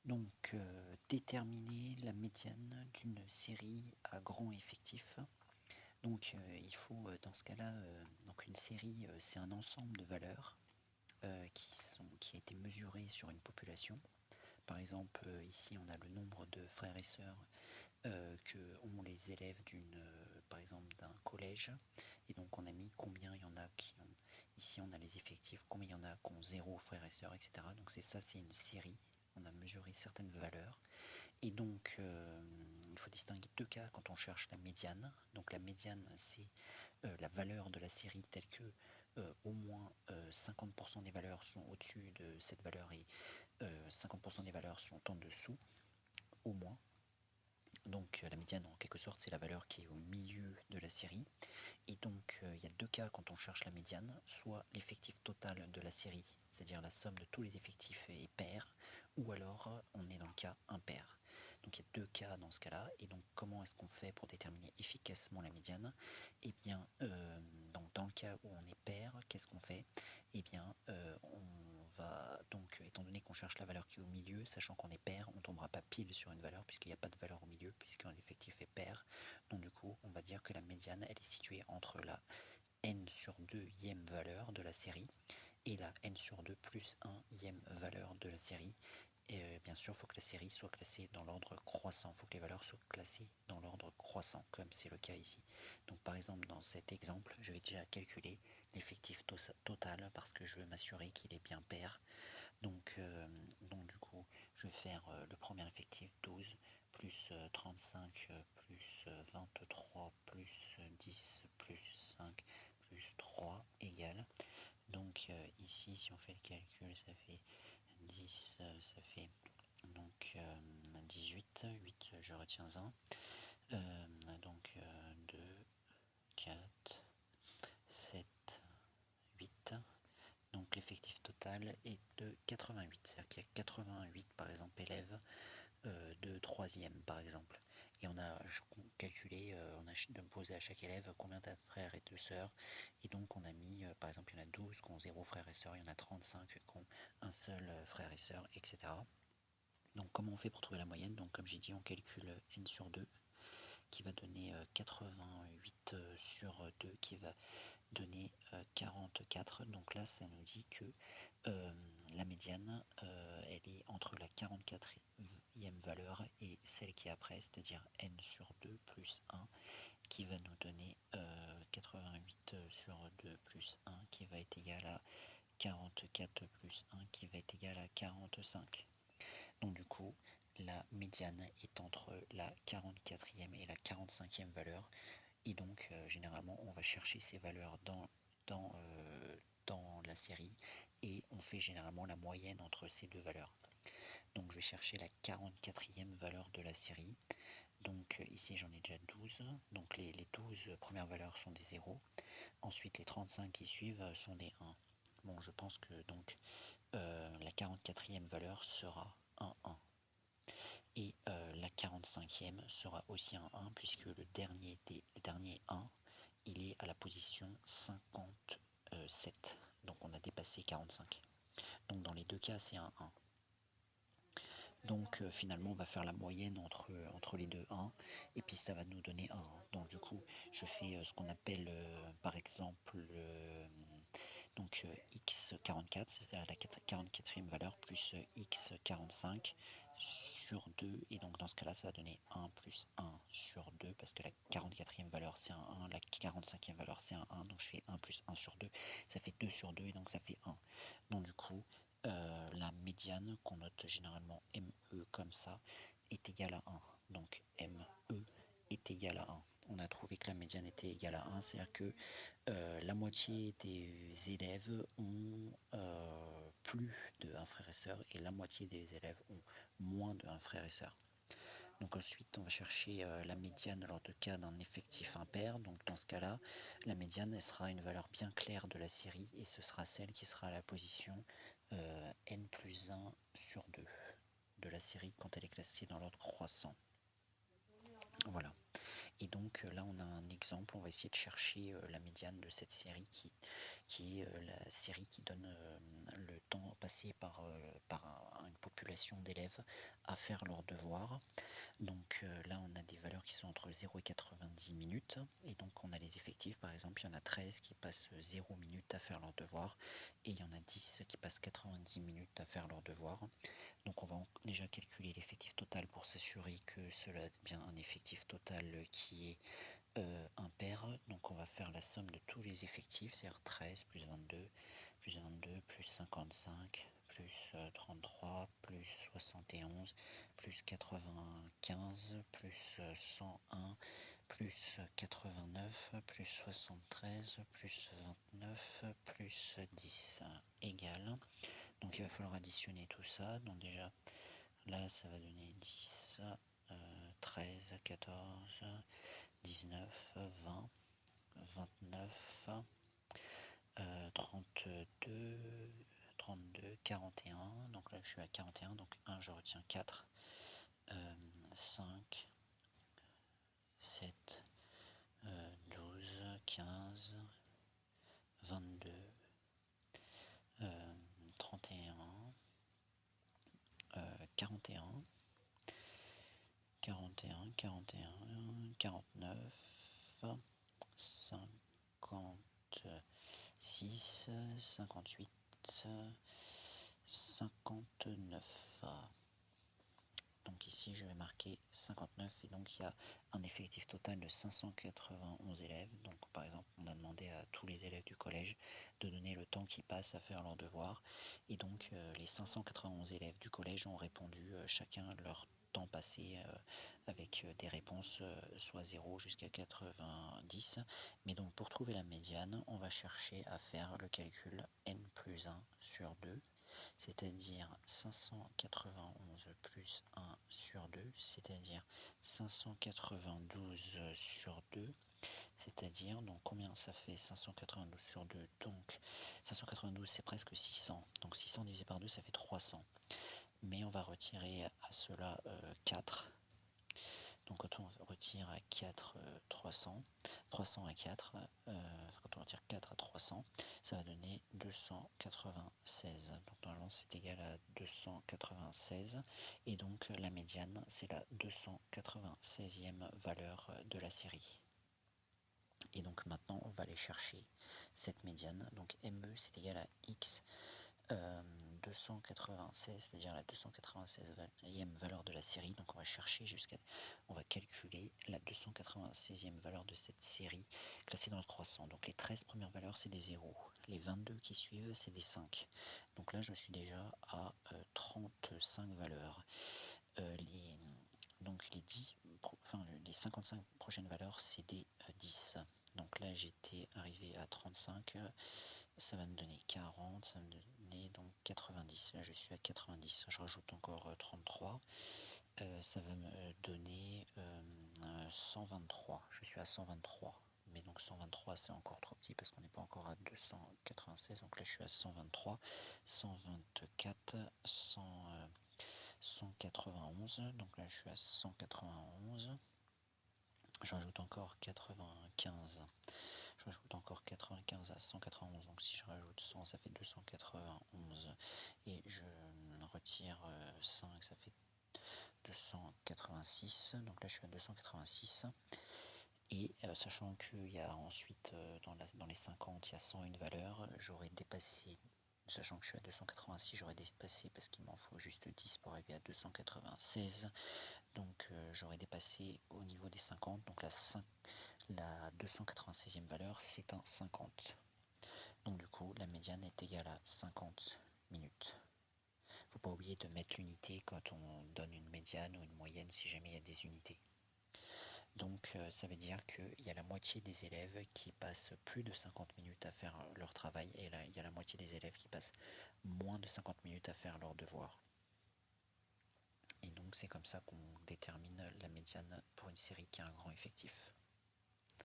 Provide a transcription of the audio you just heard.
Donc, déterminer la médiane d'une série à grand effectif. Donc, il faut dans ce cas-là, donc une série, c'est un ensemble de valeurs qui a été mesuré sur une population. Par exemple, ici on a le nombre de frères et sœurs que ont les élèves par exemple d'un collège, et donc on a mis combien il y en a qui ont. Ici on a les effectifs, combien il y en a qui ont 0 frères et sœurs, etc. Donc c'est une série. On a mesuré certaines valeurs. Et donc, il faut distinguer deux cas quand on cherche la médiane. Donc la médiane, c'est la valeur de la série telle que au moins 50% des valeurs sont au-dessus de cette valeur et 50% des valeurs sont en dessous, au moins. Donc la médiane, en quelque sorte, c'est la valeur qui est au milieu de la série. Et donc, il y a deux cas quand on cherche la médiane, soit l'effectif total de la série, c'est-à-dire la somme de tous les effectifs est pair, ou alors on est dans le cas impair. Donc il y a deux cas dans ce cas-là, et donc comment est-ce qu'on fait pour déterminer efficacement la médiane? Eh bien, donc dans le cas où on est pair, qu'est-ce qu'on fait? Eh bien, on va donc, étant donné qu'on cherche la valeur qui est au milieu, sachant qu'on est pair, on ne tombera pas pile sur une valeur, puisqu'il n'y a pas de valeur au milieu, puisqu'un effectif est pair. Donc du coup, on va dire que la médiane, elle est située entre la n sur 2e valeur de la série et la n sur 2 plus 1e valeur de la série. Et bien sûr, il faut que la série soit classée dans l'ordre croissant, il faut que les valeurs soient classées dans l'ordre croissant, comme c'est le cas ici. Donc par exemple, dans cet exemple, je vais déjà calculer l'effectif total parce que je veux m'assurer qu'il est bien pair. Donc du coup, je vais faire le premier effectif 12 plus 35 plus 23 plus 10 plus 5 plus 3 égale. Donc ici, si on fait le calcul, ça fait 10, ça fait donc 18, 8 je retiens 1. Donc 2, 4, 7, 8. Donc l'effectif total est de 88, c'est-à-dire qu'il y a 88 par exemple élèves de 3e par exemple. Et on a calculé, on a posé à chaque élève combien de frères et de sœurs. Et donc on a mis, par exemple il y en a 12 qui ont 0 frère et sœur, il y en a 35 qui ont un seul frère et sœur, etc. Donc comment on fait pour trouver la moyenne? Donc comme j'ai dit, on calcule n sur 2 qui va donner 88 sur 2 qui va donner 44. Donc là, ça nous dit que la médiane, elle est entre la 44e valeur et celle qui est après, c'est-à-dire n sur 2 plus 1, qui va nous donner 88 sur 2 plus 1, qui va être égal à 44 plus 1, qui va être égal à 45. Donc du coup, la médiane est entre la 44e et la 45e valeur. Et donc, généralement, on va chercher ces valeurs dans, euh, dans la série et on fait généralement la moyenne entre ces deux valeurs. Donc, je vais chercher la 44e valeur de la série. Donc, ici, j'en ai déjà 12. Donc, les 12 premières valeurs sont des 0. Ensuite, les 35 qui suivent sont des 1. Bon, je pense que donc la 44e valeur sera un 1. Et la 45e sera aussi un 1 puisque le dernier 1, il est à la position 57. Donc on a dépassé 45. Donc dans les deux cas, c'est un 1. Donc finalement, on va faire la moyenne entre les deux 1 et puis ça va nous donner 1. Donc du coup, je fais ce qu'on appelle par exemple donc x44, c'est-à-dire la 44e valeur plus x45 sur 2. Et donc dans ce cas-là, ça va donner 1 plus 1 sur 2 parce que la 44e valeur c'est un 1, la 45e valeur c'est un 1. Donc je fais 1 plus 1 sur 2, ça fait 2 sur 2 et donc ça fait 1. Donc du coup, la médiane qu'on note généralement ME comme ça est égale à 1. Donc ME est égal à 1. On a trouvé que la médiane était égale à 1, c'est-à-dire que la moitié des élèves ont plus de 1 frère et sœur et la moitié des élèves ont moins de 1 frère et sœur. Donc ensuite, on va chercher la médiane lors de cas d'un effectif impair. Donc dans ce cas-là, la médiane elle sera une valeur bien claire de la série et ce sera celle qui sera à la position n plus 1 sur 2 de la série quand elle est classée dans l'ordre croissant. Voilà. Et donc là on a un exemple, on va essayer de chercher la médiane de cette série qui est la série qui donne le temps passé par une population d'élèves à faire leurs devoirs. Donc là on a des valeurs qui sont entre 0 et 90 minutes, et donc on a les effectifs. Par exemple, il y en a 13 qui passent 0 minutes à faire leurs devoirs, et il y en a 10 qui passent 90 minutes à faire leurs devoirs. Donc on va déjà calculer l'effectif total pour s'assurer que cela est bien un effectif total qui est impair. Donc on va faire la somme de tous les effectifs, c'est-à-dire 13 plus 22 plus 55 plus 33 plus 71 plus 95 plus 101 plus 89 plus 73 plus 29 plus 10 égale. Donc il va falloir additionner tout ça. Donc déjà là ça va donner 10, 13, 14, 19, 20, 29, 32, 32, 41. Donc là je suis à 41, donc 1 je retiens 4, 5, 7, 12, 15, 22, 31, 41, 41, 41, 49, 56, 58, 59. Donc ici je vais marquer 59, et donc il y a un effectif total de 591 élèves. Donc par exemple on a demandé à tous les élèves du collège de donner le temps qu'ils passent à faire leurs devoirs, et donc les 591 élèves du collège ont répondu chacun leur temps passé avec des réponses soit 0 jusqu'à 90. Mais donc pour trouver la médiane, on va chercher à faire le calcul n plus 1 sur 2, c'est-à-dire 591 plus 1 sur 2, c'est-à-dire 592 sur 2, c'est-à-dire, donc combien ça fait 592 sur 2, donc 592 c'est presque 600, donc 600 divisé par 2 ça fait 300, mais on va retirer à cela 4. Donc quand on retire à 4 300, 300 à 4, quand on retire 4 à 300, ça va donner 296. Donc normalement c'est égal à 296, et donc la médiane c'est la 296e valeur de la série. Et donc maintenant on va aller chercher cette médiane, donc ME c'est égal à X 296, c'est-à-dire la 296e valeur de la série. Donc on va chercher on va calculer la 296e valeur de cette série classée dans le croissant. Donc les 13 premières valeurs c'est des 0, les 22 qui suivent c'est des 5. Donc là je suis déjà à 35 valeurs. Donc les 55 prochaines valeurs c'est des 10. Donc là j'étais arrivé à 35, ça va me donner 40, ça va me donner donc 90. Là je suis à 90, je rajoute encore 33, ça va me donner 123. Je suis à 123, mais donc 123 c'est encore trop petit parce qu'on n'est pas encore à 296, donc là je suis à 123, 124, 191, donc là je suis à 191. Je rajoute encore 95. Je rajoute encore 95 à 191, donc si je rajoute 100 ça fait 291, et je retire 5 ça fait 286, donc là je suis à 286, et sachant qu'il y a ensuite dans les 50 il y a 101 valeurs, j'aurais dépassé, sachant que je suis à 286, j'aurais dépassé parce qu'il m'en faut juste 10 pour arriver à 296, donc j'aurais dépassé au niveau des 50, donc la 296e valeur c'est un 50. Donc du coup la médiane est égale à 50 minutes. Faut pas oublier de mettre l'unité quand on donne une médiane ou une moyenne si jamais il y a des unités. Donc ça veut dire qu'il y a la moitié des élèves qui passent plus de 50 minutes à faire leur travail, et là il y a la moitié des élèves qui passent moins de 50 minutes à faire leurs devoirs. Et donc c'est comme ça qu'on détermine la médiane pour une série qui a un grand effectif.